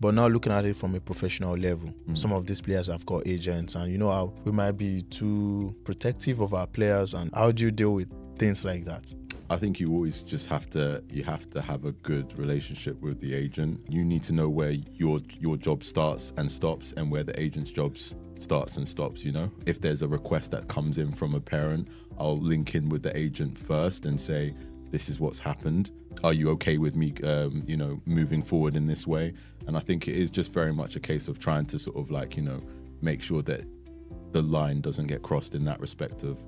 But now looking at it from a professional level, some of these players have got agents, and you know how we might be too protective of our players, and how do you deal with things like that? I think you always just have to have a good relationship with the agent. You need to know where your job starts and stops, and where the agent's job starts and stops, you know? If there's a request that comes in from a parent, I'll link in with the agent first and say, this is what's happened. Are you okay with me, moving forward in this way? And I think it is just very much a case of trying to sort of like, make sure that the line doesn't get crossed in that respect of,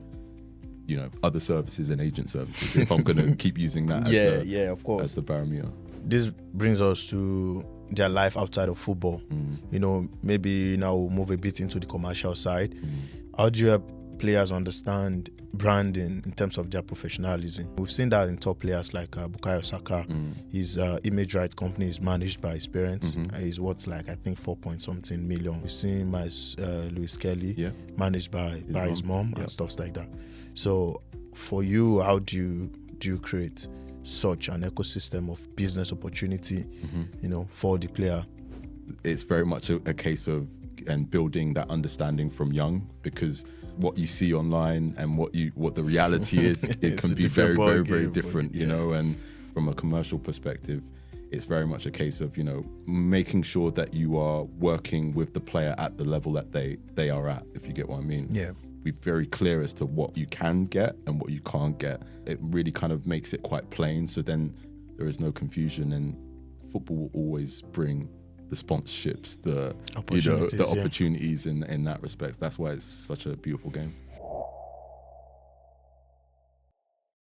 other services and agent services, if I'm going to keep using that as of course, as the barometer. This brings us to their life outside of football. Maybe now we'll move a bit into the commercial side. How do you help players understand branding in terms of their professionalism? We've seen that in top players like Bukayo Saka. His image right company is managed by his parents. He's worth like, I think, 4-point-something million. We've seen him as Lewis Kelly, managed by his mom and stuff like that. So for you, how do you create such an ecosystem of business opportunity, for the player? It's very much a case of building that understanding from young, because what you see online and what the reality is, it can be very, very, very different, you know. And from a commercial perspective, it's very much a case of, making sure that you are working with the player at the level that they are at, if you get what I mean. Yeah. Be very clear as to what you can get and what you can't get. It really kind of makes it quite plain, so then there is no confusion, and football will always bring the sponsorships, the opportunities in that respect. That's why it's such a beautiful game.